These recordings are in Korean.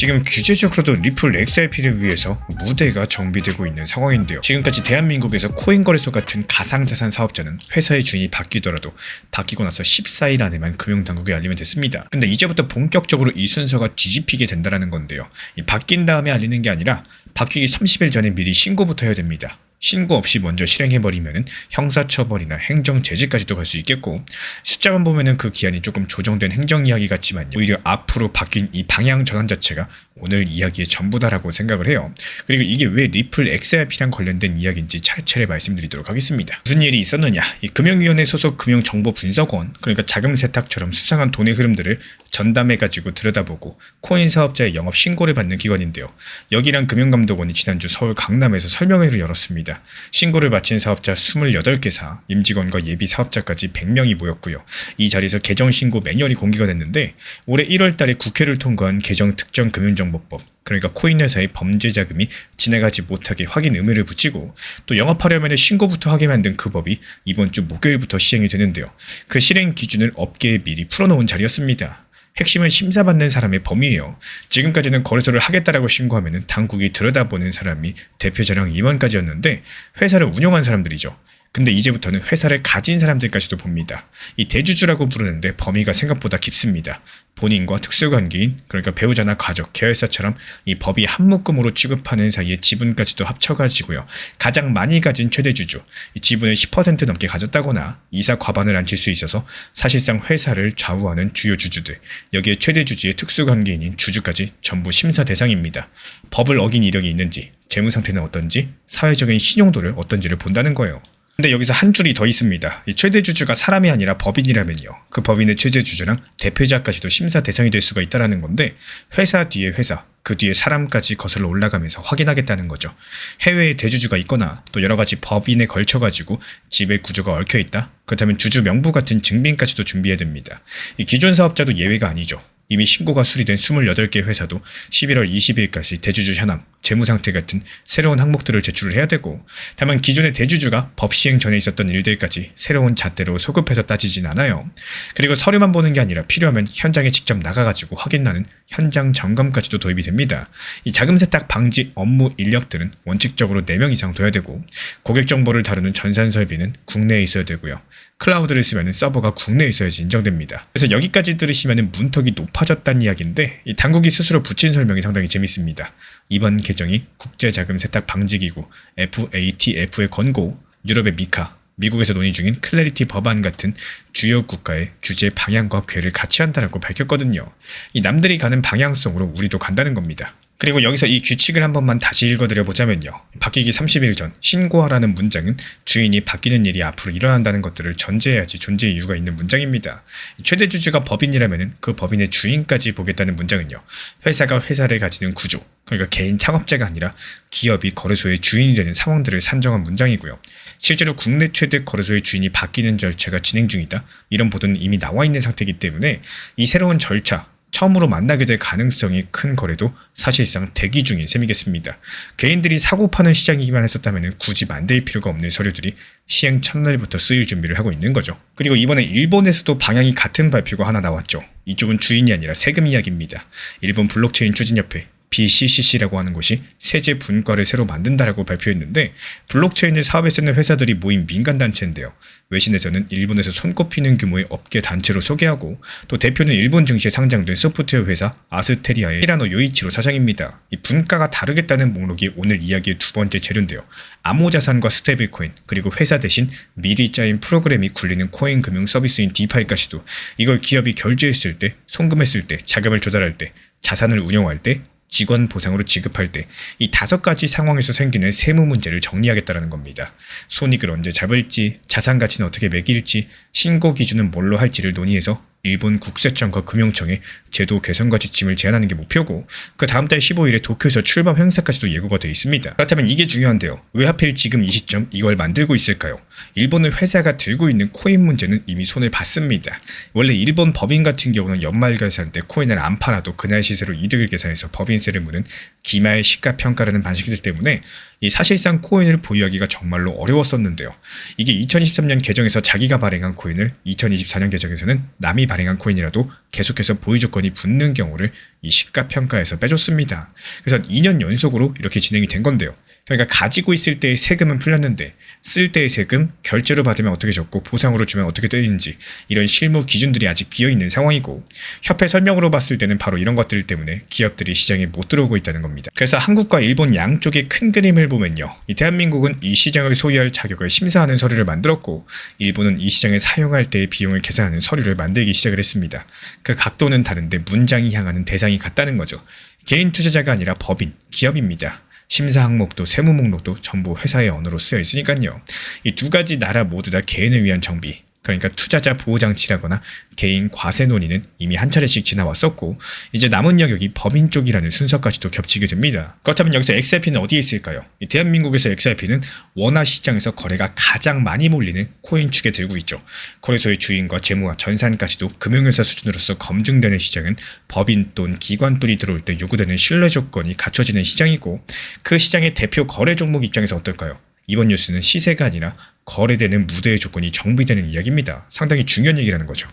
지금 규제적으로도 리플 XRP를 위해서 무대가 정비되고 있는 상황인데요. 지금까지 대한민국에서 코인 거래소 같은 가상자산 사업자는 회사의 주인이 바뀌더라도 바뀌고 나서 14일 안에만 금융당국에 알리면 됐습니다. 근데 이제부터 본격적으로 이 순서가 뒤집히게 된다는 건데요. 바뀐 다음에 알리는 게 아니라 바뀌기 30일 전에 미리 신고부터 해야 됩니다. 신고 없이 먼저 실행해버리면 형사처벌이나 행정제재까지도 갈 수 있겠고, 숫자만 보면 그 기한이 조금 조정된 행정 이야기 같지만 오히려 앞으로 바뀐 이 방향 전환 자체가 오늘 이야기의 전부다라고 생각을 해요. 그리고 이게 왜 리플 XRP랑 관련된 이야기인지 차례차례 말씀드리도록 하겠습니다. 무슨 일이 있었느냐, 이 금융위원회 소속 금융정보분석원, 그러니까 자금 세탁처럼 수상한 돈의 흐름들을 전담해가지고 들여다보고 코인 사업자의 영업 신고를 받는 기관인데요. 여기랑 금융감독원이 지난주 서울 강남에서 설명회를 열었습니다. 신고를 마친 사업자 28개사, 임직원과 예비 사업자까지 100명이 모였고요. 이 자리에서 계정 신고 매뉴얼이 공개가 됐는데, 올해 1월 달에 국회를 통과한 계정 특정 금융정보법, 그러니까 코인 회사의 범죄 자금이 지나가지 못하게 확인 의무를 붙이고, 또 영업하려면 신고부터 하게 만든 그 법이 이번 주 목요일부터 시행이 되는데요. 그 실행 기준을 업계에 미리 풀어놓은 자리였습니다. 핵심은 심사받는 사람의 범위예요. 지금까지는 거래소를 하겠다라고 신고하면 당국이 들여다보는 사람이 대표자랑 임원까지였는데 회사를 운영한 사람들이죠. 근데 이제부터는 회사를 가진 사람들까지도 봅니다. 이 대주주라고 부르는데 범위가 생각보다 깊습니다. 본인과 특수관계인, 그러니까 배우자나 가족, 계열사처럼 이 법이 한 묶음으로 취급하는 사이에 지분까지도 합쳐가지고요. 가장 많이 가진 최대주주, 이 지분을 10% 넘게 가졌다거나 이사 과반을 앉힐 수 있어서 사실상 회사를 좌우하는 주요 주주들, 여기에 최대주주의 특수관계인인 주주까지 전부 심사 대상입니다. 법을 어긴 이력이 있는지, 재무 상태는 어떤지, 사회적인 신용도를 어떤지를 본다는 거예요. 근데 여기서 한 줄이 더 있습니다. 이 최대주주가 사람이 아니라 법인이라면요, 그 법인의 최대주주랑 대표자까지도 심사 대상이 될 수가 있다는 건데, 회사 뒤에 회사, 그 뒤에 사람까지 거슬러 올라가면서 확인하겠다는 거죠. 해외에 대주주가 있거나 또 여러 가지 법인에 걸쳐가지고 지배 구조가 얽혀있다? 그렇다면 주주 명부 같은 증빙까지도 준비해야 됩니다. 이 기존 사업자도 예외가 아니죠. 이미 신고가 수리된 28개 회사도 11월 20일까지 대주주 현황, 재무상태 같은 새로운 항목들을 제출을 해야 되고, 다만 기존의 대주주가 법 시행 전에 있었던 일들까지 새로운 잣대로 소급해서 따지진 않아요. 그리고 서류만 보는 게 아니라 필요하면 현장에 직접 나가가지고 확인하는 현장 점검까지도 도입이 됩니다. 이 자금 세탁 방지 업무 인력들은 원칙적으로 4명 이상 둬야 되고, 고객 정보를 다루는 전산 설비는 국내에 있어야 되고요. 클라우드를 쓰면 서버가 국내에 있어야지 인정됩니다. 그래서 여기까지 들으시면 문턱이 높아졌다는 이야기인데, 이 당국이 스스로 붙인 설명이 상당히 재밌습니다. 이번 개정이 국제자금세탁방지기구 FATF의 권고, 유럽의 미카, 미국에서 논의 중인 클래리티 법안 같은 주요 국가의 규제 방향과 궤를 같이 한다라고 밝혔거든요. 이 남들이 가는 방향성으로 우리도 간다는 겁니다. 그리고 여기서 이 규칙을 한 번만 다시 읽어드려보자면요. 바뀌기 30일 전 신고하라는 문장은 주인이 바뀌는 일이 앞으로 일어난다는 것들을 전제해야지 존재 이유가 있는 문장입니다. 최대주주가 법인이라면 그 법인의 주인까지 보겠다는 문장은요, 회사가 회사를 가지는 구조, 그러니까 개인 창업자가 아니라 기업이 거래소의 주인이 되는 상황들을 산정한 문장이고요. 실제로 국내 최대 거래소의 주인이 바뀌는 절차가 진행 중이다, 이런 보도는 이미 나와 있는 상태이기 때문에 이 새로운 절차, 처음으로 만나게 될 가능성이 큰 거래도 사실상 대기 중인 셈이겠습니다. 개인들이 사고 파는 시장이기만 했었다면 굳이 만들 필요가 없는 서류들이 시행 첫날부터 쓰일 준비를 하고 있는 거죠. 그리고 이번에 일본에서도 방향이 같은 발표가 하나 나왔죠. 이쪽은 주인이 아니라 세금 이야기입니다. 일본 블록체인 추진협회 BCCC라고 하는 곳이 세제 분과를 새로 만든다라고 발표했는데, 블록체인을 사업에 쓰는 회사들이 모인 민간단체인데요. 외신에서는 일본에서 손꼽히는 규모의 업계 단체로 소개하고, 또 대표는 일본 증시에 상장된 소프트웨어 회사 아스테리아의 히라노 요이치로 사장입니다. 이 분과가 다르겠다는 목록이 오늘 이야기의 두 번째 재료인데요. 암호자산과 스테이블코인, 그리고 회사 대신 미리 짜인 프로그램이 굴리는 코인 금융 서비스인 디파이까지도, 이걸 기업이 결제했을 때, 송금했을 때, 자금을 조달할 때, 자산을 운용할 때, 직원 보상으로 지급할 때, 이 5가지 상황에서 생기는 세무 문제를 정리하겠다는 겁니다. 손익을 언제 잡을지, 자산 가치는 어떻게 매길지, 신고 기준은 뭘로 할지를 논의해서 일본 국세청과 금융청에 제도 개선과 지침을 제안하는 게 목표고, 그 다음 달 15일에 도쿄에서 출범 행사까지도 예고가 되어 있습니다. 그렇다면 이게 중요한데요. 왜 하필 지금 이 시점 이걸 만들고 있을까요? 일본의 회사가 들고 있는 코인 문제는 이미 손을 봤습니다. 원래 일본 법인 같은 경우는 연말 결산 때 코인을 안 팔아도 그날 시세로 이득을 계산해서 법인세를 무는 기말 시가평가라는 방식이기 때문에 이 사실상 코인을 보유하기가 정말로 어려웠었는데요. 이게 2023년 개정에서 자기가 발행한 코인을 2024년 개정에서는 남이 발행한 코인이라도 계속해서 보유 조건이 붙는 경우를 이 시가평가에서 빼줬습니다. 그래서 2년 연속으로 이렇게 진행이 된 건데요. 그러니까 가지고 있을 때의 세금은 풀렸는데 쓸 때의 세금, 결제로 받으면 어떻게 적고 보상으로 주면 어떻게 되는지 이런 실무 기준들이 아직 비어있는 상황이고, 협회 설명으로 봤을 때는 바로 이런 것들 때문에 기업들이 시장에 못 들어오고 있다는 겁니다. 그래서 한국과 일본 양쪽의 큰 그림을 보면요, 이 대한민국은 이 시장을 소유할 자격을 심사하는 서류를 만들었고, 일본은 이 시장을 사용할 때의 비용을 계산하는 서류를 만들기 시작을 했습니다. 그 각도는 다른데 문장이 향하는 대상이 같다는 거죠. 개인 투자자가 아니라 법인, 기업입니다. 심사 항목도 세무 목록도 전부 회사의 언어로 쓰여 있으니까요. 이 두 가지 나라 모두 다 개인을 위한 정비, 그러니까 투자자 보호장치라거나 개인 과세 논의는 이미 한 차례씩 지나왔었고, 이제 남은 영역이 법인 쪽이라는 순서까지도 겹치게 됩니다. 그렇다면 여기서 XRP는 어디에 있을까요? 이 대한민국에서 XRP는 원화 시장에서 거래가 가장 많이 몰리는 코인 축에 들고 있죠. 거래소의 주인과 재무와 전산까지도 금융회사 수준으로서 검증되는 시장은 법인 돈, 기관 돈이 들어올 때 요구되는 신뢰 조건이 갖춰지는 시장이고, 그 시장의 대표 거래 종목 입장에서 어떨까요? 이번 뉴스는 시세가 아니라 거래되는 무대의 조건이 정비되는 이야기입니다. 상당히 중요한 얘기라는 거죠.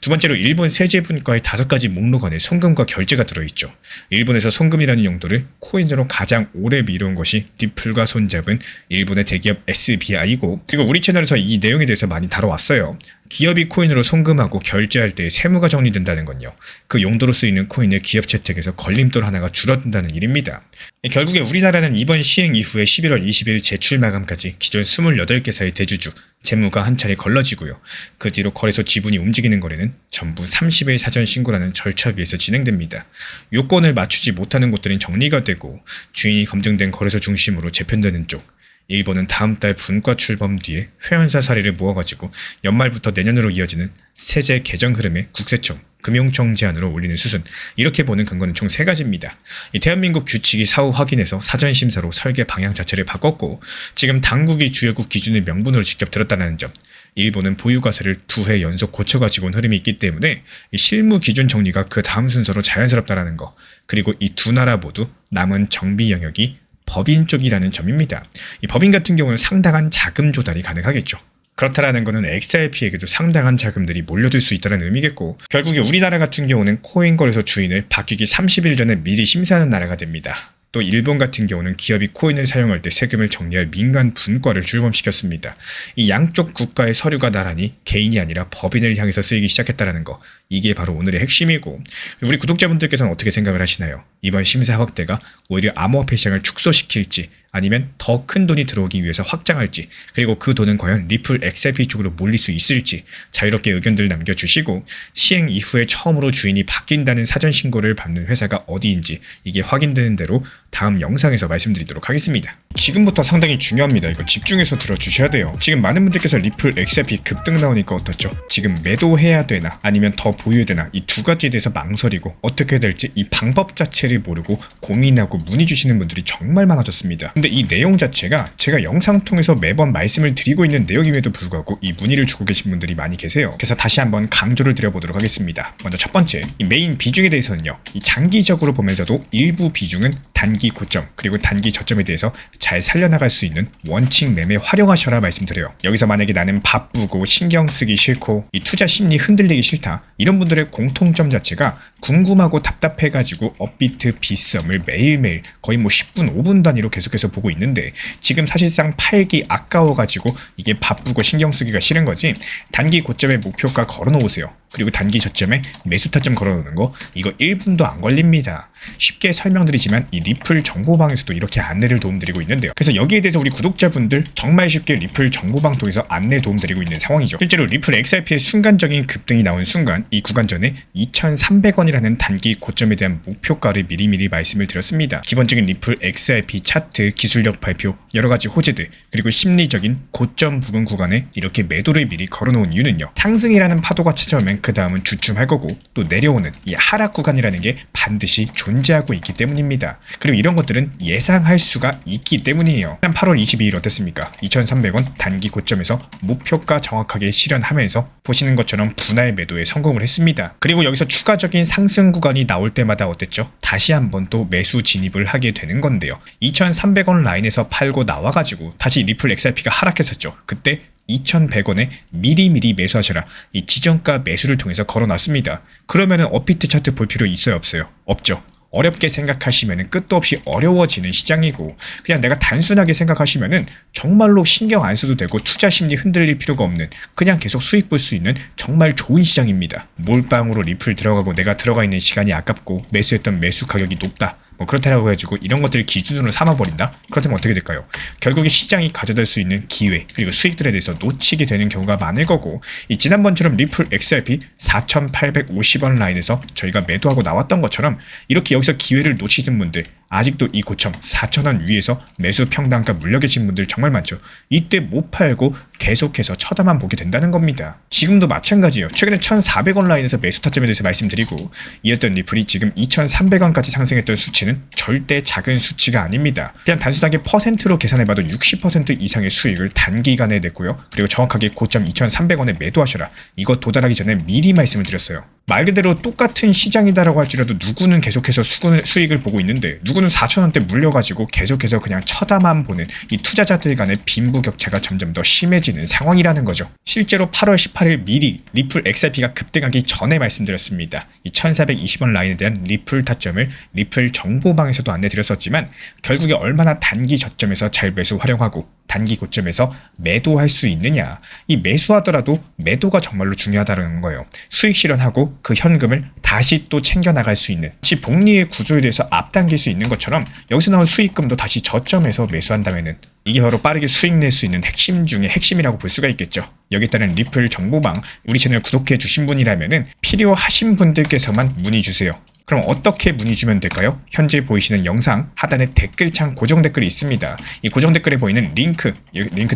두 번째로 일본 세제분과의 5가지 목록 안에 송금과 결제가 들어있죠. 일본에서 송금이라는 용도를 코인으로 가장 오래 미뤄온 것이 리플과 손잡은 일본의 대기업 SBI이고, 그리고 우리 채널에서 이 내용에 대해서 많이 다뤄왔어요. 기업이 코인으로 송금하고 결제할 때 세무가 정리된다는 건요, 그 용도로 쓰이는 코인의 기업 채택에서 걸림돌 하나가 줄어든다는 일입니다. 결국에 우리나라는 이번 시행 이후에 11월 20일 제출 마감까지 기존 28개사의 대주주, 재무가 한 차례 걸러지고요. 그 뒤로 거래소 지분이 움직이는 거래는 전부 30일 사전 신고라는 절차 위에서 진행됩니다. 요건을 맞추지 못하는 곳들은 정리가 되고, 주인이 검증된 거래소 중심으로 재편되는 쪽, 일본은 다음 달 분과 출범 뒤에 회원사 사례를 모아가지고 연말부터 내년으로 이어지는 세제 개정 흐름에 국세청, 금융청 제안으로 올리는 수순, 이렇게 보는 근거는 총 3가지입니다. 이 대한민국 규칙이 사후 확인해서 사전심사로 설계 방향 자체를 바꿨고, 지금 당국이 주요국 기준을 명분으로 직접 들었다는 점, 일본은 보유과세를 2회 연속 고쳐가지고 온 흐름이 있기 때문에 이 실무 기준 정리가 그 다음 순서로 자연스럽다는 거, 그리고 이 두 나라 모두 남은 정비 영역이 법인 쪽이라는 점입니다. 이 법인 같은 경우는 상당한 자금 조달이 가능하겠죠. 그렇다라는 것은 XRP에게도 상당한 자금들이 몰려들 수 있다는 의미겠고, 결국에 우리나라 같은 경우는 코인 거래소 주인을 바뀌기 30일 전에 미리 심사하는 나라가 됩니다. 또 일본 같은 경우는 기업이 코인을 사용할 때 세금을 정리할 민간 분과를 출범시켰습니다. 이 양쪽 국가의 서류가 나란히 개인이 아니라 법인을 향해서 쓰이기 시작했다는 거, 이게 바로 오늘의 핵심이고, 우리 구독자분들께서는 어떻게 생각을 하시나요? 이번 심사 확대가 오히려 암호화폐 시장을 축소시킬지, 아니면 더 큰 돈이 들어오기 위해서 확장할지, 그리고 그 돈은 과연 리플 XRP 쪽으로 몰릴 수 있을지 자유롭게 의견들 남겨주시고, 시행 이후에 처음으로 주인이 바뀐다는 사전 신고를 받는 회사가 어디인지 이게 확인되는 대로 다음 영상에서 말씀드리도록 하겠습니다. 지금부터 상당히 중요합니다. 이거 집중해서 들어주셔야 돼요. 지금 많은 분들께서 리플 XRP 급등 나오니까 어떻죠? 지금 매도해야 되나 아니면 더 보유해야 되나, 이 두 가지에 대해서 망설이고 어떻게 될지 이 방법 자체를 모르고 고민하고 문의 주시는 분들이 정말 많아졌습니다. 근데 이 내용 자체가 제가 영상 통해서 매번 말씀을 드리고 있는 내용임에도 불구하고 이 문의를 주고 계신 분들이 많이 계세요. 그래서 다시 한번 강조를 드려보도록 하겠습니다. 먼저 첫 번째, 이 메인 비중에 대해서는요, 이 장기적으로 보면서도 일부 비중은 단기 고점 그리고 단기 저점에 대해서 잘 살려나갈 수 있는 원칙 매매 활용하셔라 말씀드려요. 여기서 만약에 나는 바쁘고 신경 쓰기 싫고 이 투자 심리 흔들리기 싫다, 이런 분들의 공통점 자체가 궁금하고 답답해가지고 업비트, 빗썸을 매일매일 거의 10분, 5분 단위로 계속해서 보고 있는데, 지금 사실상 팔기 아까워가지고 이게 바쁘고 신경 쓰기가 싫은 거지, 단기 고점에 목표가 걸어놓으세요. 그리고 단기 저점에 매수 타점 걸어놓는 거, 이거 1분도 안 걸립니다. 쉽게 설명드리지만 이 리플 정보방에서도 이렇게 안내를 도움드리고 있는데요. 그래서 여기에 대해서 우리 구독자분들 정말 쉽게 리플 정보방 통해서 안내 도움드리고 있는 상황이죠. 실제로 리플 XRP의 순간적인 급등이 나온 순간 이 구간 전에 2,300원이라는 단기 고점에 대한 목표가를 미리미리 말씀을 드렸습니다. 기본적인 리플 XRP 차트, 기술력 발표, 여러가지 호재들, 그리고 심리적인 고점 부근 구간에 이렇게 매도를 미리 걸어놓은 이유는요, 상승이라는 파도가 찾아오면 그 다음은 주춤할 거고 또 내려오는 이 하락 구간이라는 게 반드시 존재하고 있기 때문입니다. 그리고 이런 것들은 예상할 수가 있기 때문이에요. 8월 22일 어땠습니까? 2,300원 단기 고점에서 목표가 정확하게 실현하면서 보시는 것처럼 분할 매도에 성공을 했습니다. 그리고 여기서 추가적인 상승 구간이 나올 때마다 어땠죠? 다시 한번 또 매수 진입을 하게 되는 건데요. 2,300원 라인에서 팔고 나와가지고 다시 리플 XRP가 하락했었죠. 그때 2,100원에 미리미리 매수하셔라. 이 지정가 매수를 통해서 걸어놨습니다. 그러면은 업비트 차트 볼 필요 있어요, 없어요? 없죠. 어렵게 생각하시면은 끝도 없이 어려워지는 시장이고, 그냥 내가 단순하게 생각하시면은 정말로 신경 안 써도 되고 투자 심리 흔들릴 필요가 없는, 그냥 계속 수익 볼 수 있는 정말 좋은 시장입니다. 몰빵으로 리플 들어가고 내가 들어가 있는 시간이 아깝고 매수했던 매수 가격이 높다, 뭐 그렇다라고 해가지고 이런 것들을 기준으로 삼아버린다? 그렇다면 어떻게 될까요? 결국에 시장이 가져다 수 있는 기회 그리고 수익들에 대해서 놓치게 되는 경우가 많을 거고, 이 지난번처럼 리플 XRP 4,850원 라인에서 저희가 매도하고 나왔던 것처럼 이렇게 여기서 기회를 놓치신 분들, 아직도 이 고점 4,000원 위에서 매수 평단가 물려 계신 분들 정말 많죠. 이때 못 팔고 계속해서 쳐다만 보게 된다는 겁니다. 지금도 마찬가지예요. 최근에 1,400원 라인에서 매수 타점에 대해서 말씀드리고, 이었던 리플이 지금 2,300원까지 상승했던 수치는 절대 작은 수치가 아닙니다. 그냥 단순하게 퍼센트로 계산해봐도 60% 이상의 수익을 단기간에 냈고요. 그리고 정확하게 고점 2,300원에 매도하셔라. 이거 도달하기 전에 미리 말씀을 드렸어요. 말 그대로 똑같은 시장이다라고 할지라도 누구는 계속해서 수익을 보고 있는데 누구는 4,000원대 물려가지고 계속해서 그냥 쳐다만 보는 이 투자자들 간의 빈부격차가 점점 더 심해지는 상황이라는 거죠. 실제로 8월 18일 미리 리플 XRP가 급등하기 전에 말씀드렸습니다. 이 1,420원 라인에 대한 리플 타점을 리플 정보방에서도 안내드렸었지만 결국에 얼마나 단기 저점에서 잘 매수 활용하고 단기 고점에서 매도할 수 있느냐, 이 매수하더라도 매도가 정말로 중요하다는 거예요. 수익 실현하고 그 현금을 다시 또 챙겨나갈 수 있는, 마치 복리의 구조에 대해서 앞당길 수 있는 것처럼 여기서 나온 수익금도 다시 저점에서 매수한다면은 이게 바로 빠르게 수익 낼 수 있는 핵심 중에 핵심이라고 볼 수가 있겠죠. 여기에 따른 리플 정보방 우리 채널 구독해 주신 분이라면은 필요하신 분들께서만 문의 주세요. 그럼 어떻게 문의 주면 될까요? 현재 보이시는 영상 하단에 댓글창 고정 댓글이 있습니다. 이 고정 댓글에 보이는 링크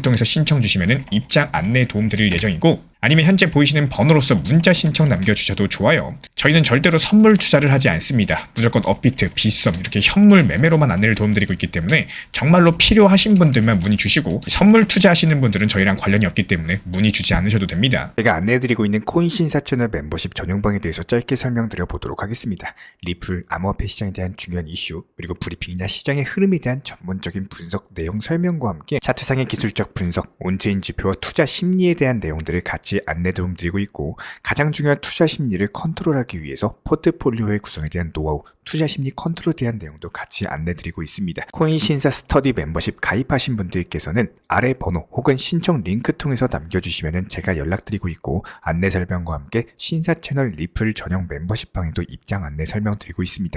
통해서 신청 주시면은 입장 안내 도움 드릴 예정이고, 아니면 현재 보이시는 번호로서 문자 신청 남겨주셔도 좋아요. 저희는 절대로 선물 투자를 하지 않습니다. 무조건 업비트, 빗썸 이렇게 현물 매매로만 안내를 도움드리고 있기 때문에 정말로 필요하신 분들만 문의 주시고, 선물 투자하시는 분들은 저희랑 관련이 없기 때문에 문의 주지 않으셔도 됩니다. 제가 안내해드리고 있는 코인 신사 채널 멤버십 전용방에 대해서 짧게 설명드려 보도록 하겠습니다. 리플, 암호화폐 시장에 대한 중요한 이슈, 그리고 브리핑이나 시장의 흐름에 대한 전문적인 분석 내용 설명과 함께 차트상의 기술적 분석, 온체인 지표와 투자 심리에 대한 내용들을 같이 안내 도움드리고 있고, 가장 중요한 투자 심리를 컨트롤하기 위해서 포트폴리오의 구성에 대한 노하우, 투자 심리 컨트롤에 대한 내용도 같이 안내드리고 있습니다. 코인 신사 스터디 멤버십 가입하신 분들께서는 아래 번호 혹은 신청 링크 통해서 남겨주시면 제가 연락드리고 있고, 안내 설명과 함께 신사 채널 리플 전용 멤버십 방에도 입장 안내 설명드리고 있습니다.